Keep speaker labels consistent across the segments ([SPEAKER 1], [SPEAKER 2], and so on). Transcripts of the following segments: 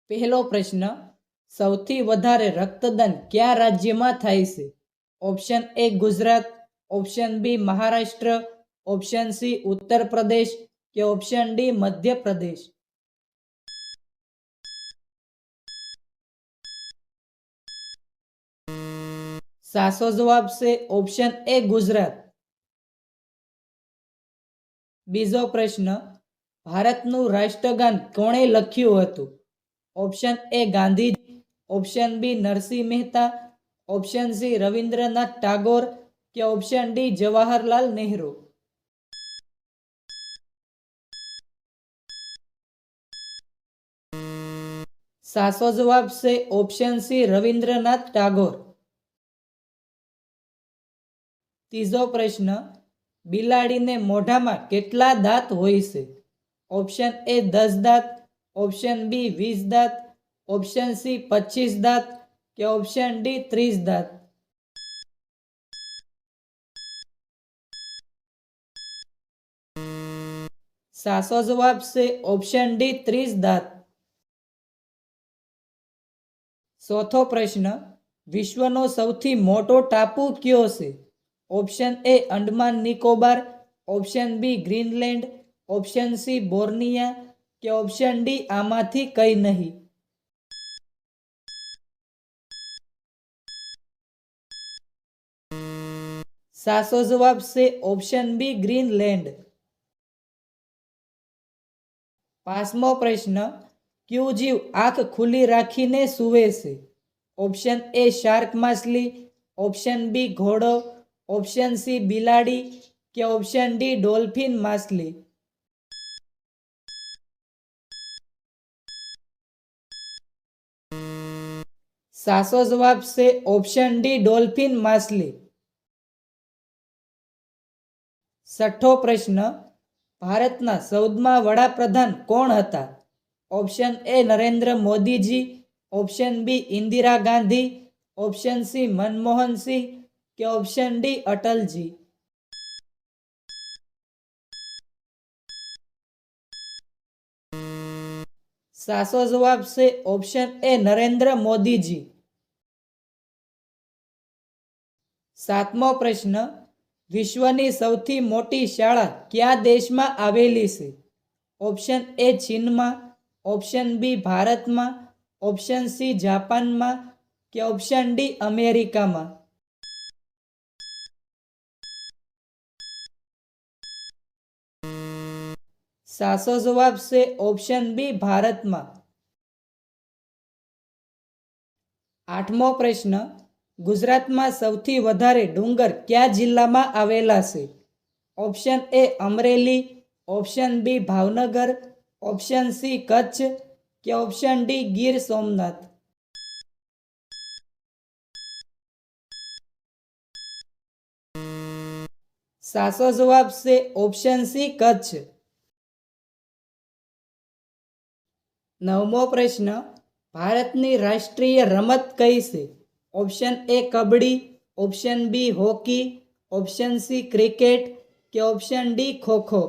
[SPEAKER 1] પહેલો પ્રશ્ન, સૌથી વધારે રક્તદાન કયા રાજ્યમાં થાય છે? Option A Gujarat, option B Maharashtra, option C Uttar Pradesh કે ઓપ્શન ડી મધ્યપ્રદેશ. સાચો જવાબ છે ઓપ્શન એ ગુજરાત. બીજો પ્રશ્ન, ભારતનું રાષ્ટ્રગાન કોણે લખ્યું હતું? Option A Gandhiji, option B Narsinh Mehta, option C Rabindranath Tagore કે ઓપ્શન ડી જવાહરલાલ નહેરુ. સાચો જવાબ છે ઓપ્શન સી રવિન્દ્રનાથ ટાગોર. ત્રીજો પ્રશ્ન, બિલાડીને મોઢામાં કેટલા દાંત હોય છે? ઓપ્શન એ 10 દાંત, ઓપ્શન બી 20 દાંત, ઓપ્શન સી 25 દાંત કે ઓપ્શન ડી 30 દાંત. સાચો જવાબ છે ઓપ્શન ડી 30 દાંત. ચોથો પ્રશ્ન, વિશ્વનો સૌથી મોટો ટાપુ કયો છે? Option A Andaman Nicobar, option B Greenland, option C Borneo કે ઓપ્શન ડી આમાંથી કઈ નહીં. સાચો જવાબ છે ઓપ્શન બી ગ્રીનલેન્ડ. પાંચમો પ્રશ્ન, કયું જીવ આંખ ખુલ્લી રાખીને સૂવે છે? ઓપ્શન એ શાર્ક માછલી, ઓપ્શન બી ઘોડો, ઓપ્શન સી બિલાડી કે ઓપ્શન ડી ડોલ્ફિન માછલી. સાચો જવાબ છે ઓપ્શન ડી ડોલ્ફિન માછલી. છઠ્ઠો પ્રશ્ન, ભારતના 14મા વડાપ્રધાન કોણ હતા? Option A Narendra Modiji, option B Indira Gandhi, option C Manmohan Singh કે ઓપ્શન ડી અટલજી. સાચો જવાબ છે ઓપ્શન એ નરેન્દ્ર મોદીજી. સાતમો પ્રશ્ન, વિશ્વની સૌથી મોટી શાળા કયા દેશમાં આવેલી છે? ઓપ્શન એ ચીનમાં, ઓપ્શન બી ભારતમાં, ઓપ્શન સી જાપાનમાં કે ઓપ્શન ડી અમેરિકામાં. સાચો જવાબ છે ઓપ્શન બી ભારતમાં. આઠમો પ્રશ્ન, ગુજરાતમાં સૌથી વધારે ડુંગર કયા જિલ્લામાં આવેલા છે? Option A Amreli, option B Bhavnagar, option C Kutch કે ઓપ્શન ડી ગીર સોમનાથ. સાચો જવાબ છે ઓપ્શન સી કચ્છ. નવમો પ્રશ્ન, ભારતની રાષ્ટ્રીય રમત કઈ છે? Option A kabaddi, option B hockey, option C cricket કે ઓપ્શન ડી ખોખો.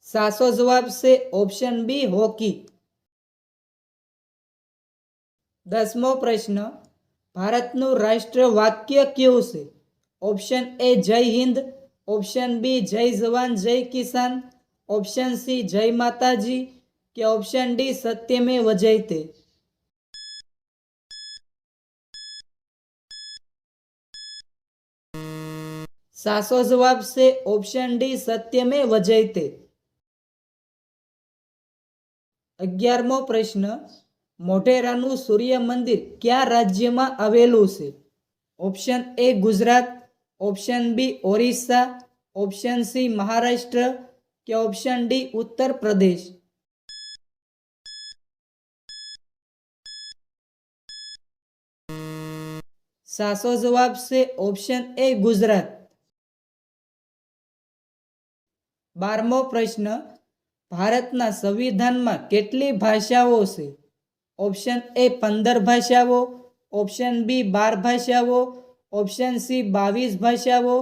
[SPEAKER 1] સાચો જવાબ છે ઓપ્શન બી હોકી. 10મો પ્રશ્ન, ભારતનું રાષ્ટ્ર વાક્ય કયું છે? ઓપ્શન એ જય હિન્દ, ઓપ્શન બી જય જવાન જય કિસાન, ઓપ્શન સી જય માતાજી કે ઓપ્શન ડી સત્યમેવ જયતે. સાચો જવાબ છે ઓપ્શન ડી સત્યમેવ જયતે. 11મો પ્રશ્ન, મોઢેરાનું સૂર્ય મંદિર કયા રાજ્યમાં આવેલું છે? Option A Gujarat, option B Orissa, option C Maharashtra કે ઓપ્શન ડી ઉત્તર પ્રદેશ. સાચો જવાબ છે ઓપ્શન એ ગુજરાત. 12મો પ્રશ્ન, ભારતના સંવિધાનમાં કેટલી ભાષાઓ છે? ઓપ્શન એ 15 ભાષાઓ, ઓપ્શન બી 12 ભાષાઓ, ઓપ્શન સી 22 ભાષાઓ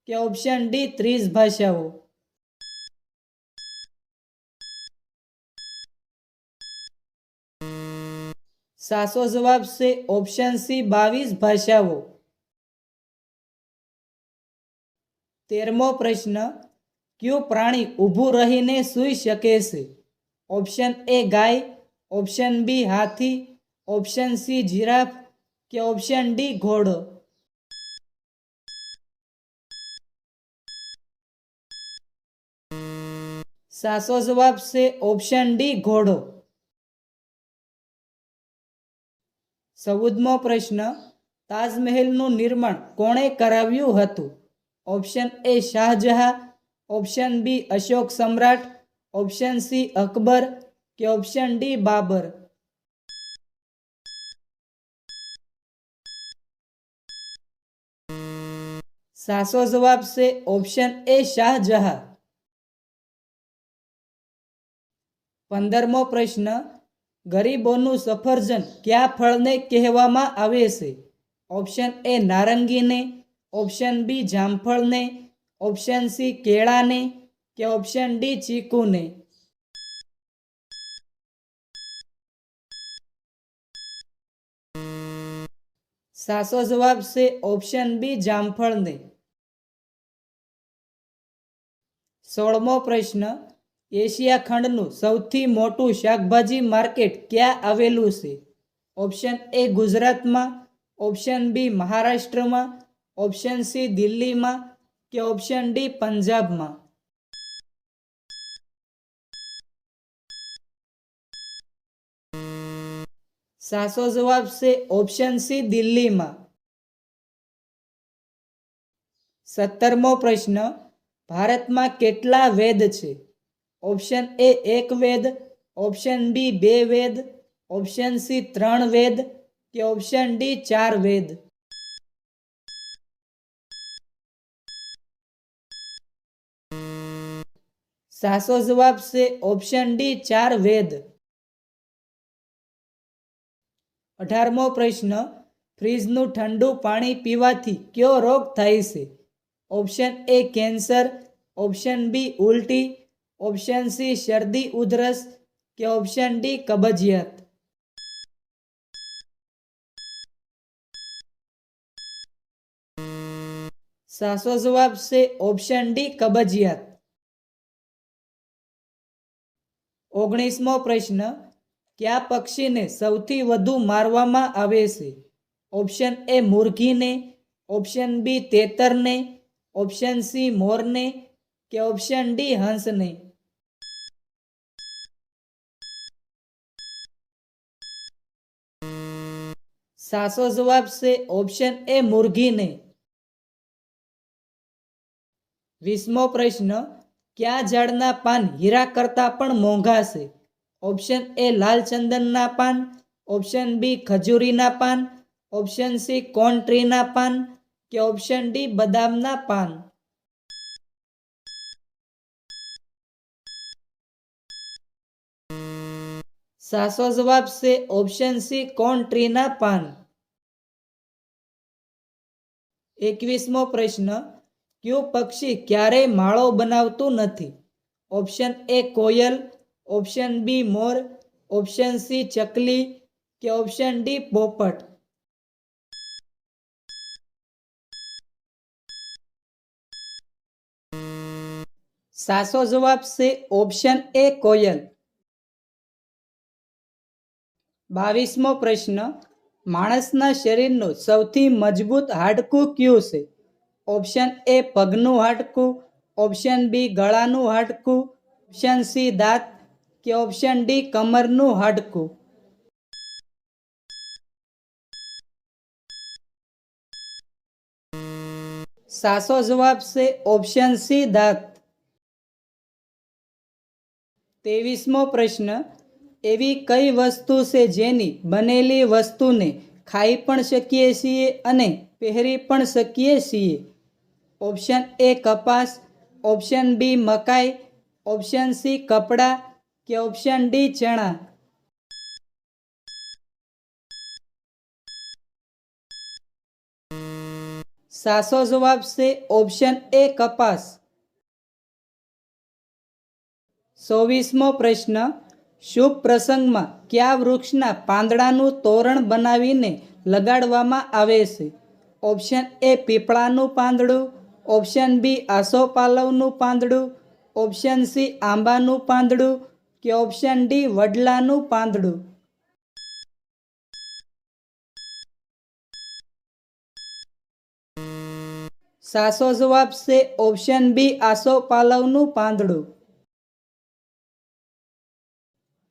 [SPEAKER 1] કે ઓપ્શન ડી 30 ભાષાઓ. સાચો જવાબ છે ઓપ્શન સી 22 ભાષાઓ. 13મો પ્રશ્ન, કયું પ્રાણી ઊભું રહીને સૂઈ શકે છે? ઓપ્શન એ ગાય, ઓપ્શન બી હાથી, ઓપ્શન સી જીરાફ કે ઓપ્શન ડી ઘોડો. સાચો જવાબ છે ઓપ્શન ડી ઘોડો. 14મો પ્રશ્ન, તાજમહેલનું નિર્માણ કોણે કરાવ્યું હતું? Option A Shahjahan, option B Ashok સમ્રાટ, ઓપ્શન સી અકબર કે ઓપ્શન ડી બાબર. સાચો જવાબ છે ઓપ્શન એ શાહજહાં. 15મો પ્રશ્ન, ગરીબોનું સફરજન કયા ફળને કહેવામાં આવે છે? ઓપ્શન એ નારંગીને, ઓપ્શન બી જામફળને, ઓપ્શન સી કેળાને કે ઓપ્શન ડી ચીકુને. સાચો જવાબ છે ઓપ્શન બી જામફળને. 16મો પ્રશ્ન, એશિયા ખંડનું સૌથી મોટું શાકભાજી માર્કેટ ક્યાં આવેલું છે? ઓપ્શન એ ગુજરાતમાં, ઓપ્શન બી મહારાષ્ટ્રમાં, ઓપ્શન સી દિલ્હીમાં કે ઓપ્શન ડી પંજાબમાં. સાચો જવાબ છે ઓપ્શન સી દિલ્હીમાં. 17મો પ્રશ્ન, ભારતમાં કેટલા વેદ છે? ઓપ્શન એ 1 વેદ, ઓપ્શન બી 2 વેદ, ઓપ્શન સી 3 વેદ કે ઓપ્શન ડી 4 વેદ. સાચો જવાબ છે ઓપ્શન ડી 4 વેદ. 18મો પ્રશ્ન, ફ્રીજનું ઠંડુ પાણી પીવાથી કયો રોગ થાય છે? Option A cancer, option B ઉલટી, ઓપ્શન સી શરદી ઉધરસ કે ઓપ્શન ડી કબજિયાત. સાચો જવાબ છે ઓપ્શન ડી કબજિયાત. 19મો પ્રશ્ન, કયા પક્ષીને સૌથી વધુ મારવામાં આવે છે? ઓપ્શન એ મુરઘીને, ઓપ્શન બી તેતરને, ઓપ્શન સી મોરને કે ઓપ્શન ડી હંસને. સાચો જવાબ છે ઓપ્શન એ મુરઘીને. 20મો પ્રશ્ન, કયા ઝાડના પાન હીરા કરતાં પણ મોંઘા છે? ઓપ્શન એ લાલ ચંદનના પાન, ઓપ્શન બી ખજૂરીના પાન, ઓપ્શન સી કોન ટ્રીના પાન કે ઓપ્શન ડી બદામના પાન. સાચો જવાબ છે ઓપ્શન સી કોન ટ્રીના પાન. 21મો પ્રશ્ન, કયું પક્ષી ક્યારેય માળો બનાવતું નથી? ઓપ્શન એ કોયલ, ઓપ્શન બી મોર, ઓપ્શન સી ચકલી કે ઓપ્શન ડી પોપટ. સાચો જવાબ છે ઓપ્શન એ કોયલ. 22મો પ્રશ્ન, માણસના શરીરનું સૌથી મજબૂત હાડકું કયું છે? ઓપ્શન એ પગનું હાડકું, ઓપ્શન બી ગળાનું હાડકું, ઓપ્શન સી દાંત કે ઓપ્શન ડી કમરનું હાડકું. સાચો જવાબ છે ઓપ્શન સી દાંત. 23મો પ્રશ્ન, એવી કઈ વસ્તુ છે જેની બનેલી વસ્તુને ખાઈ પણ શકીએ છીએ અને પહેરી પણ શકીએ છીએ? ઓપ્શન એ કપાસ, ઓપ્શન બી મકાઈ, ઓપ્શન સી કપડાં કે ઓપ્શન ડી ચણા. સાચો જવાબ છે ઓપ્શન એ કપાસ. 24મો પ્રશ્ન, શુભ પ્રસંગમાં કયા વૃક્ષના પાંદડાનું તોરણ બનાવીને લગાડવામાં આવે છે? ઓપ્શન એ પીપળાનું પાંદડું, ઓપ્શન બી આસોપાલવનું પાંદડું, ઓપ્શન સી આંબાનું પાંદડું કે ઓપ્શન ડી વડલાનું પાંદડું. સાચો જવાબ છે ઓપ્શન બી આસોપાલવનું પાંદડું.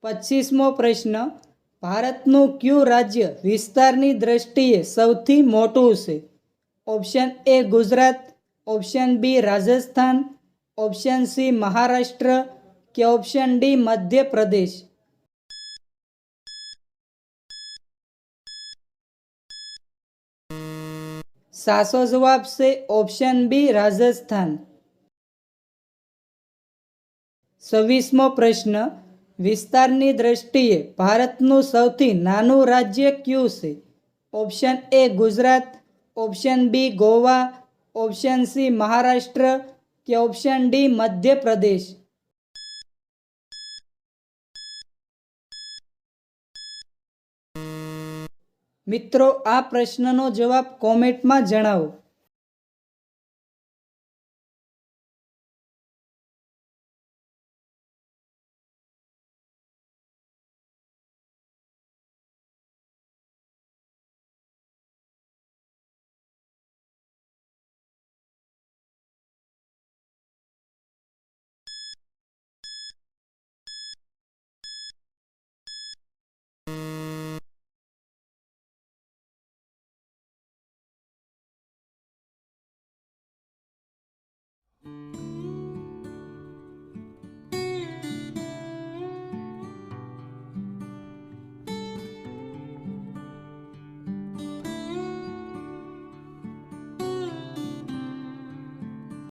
[SPEAKER 1] 25મો પ્રશ્ન, ભારતનું કયું રાજ્ય વિસ્તારની દ્રષ્ટિએ સૌથી મોટું છે? Option A Gujarat, option B Rajasthan, option C Maharashtra કે ઓપ્શન ડી મધ્યપ્રદેશ. સાચો જવાબ છે ઓપ્શન બી રાજસ્થાન. 26મો પ્રશ્ન, વિસ્તારની દ્રષ્ટિએ ભારતનું સૌથી નાનું રાજ્ય કયું છે? Option A Gujarat, option B Goa, option C Maharashtra કે ઓપ્શન ડી મધ્યપ્રદેશ. મિત્રો, આ પ્રશ્નનો જવાબ કોમેન્ટમાં જણાવો.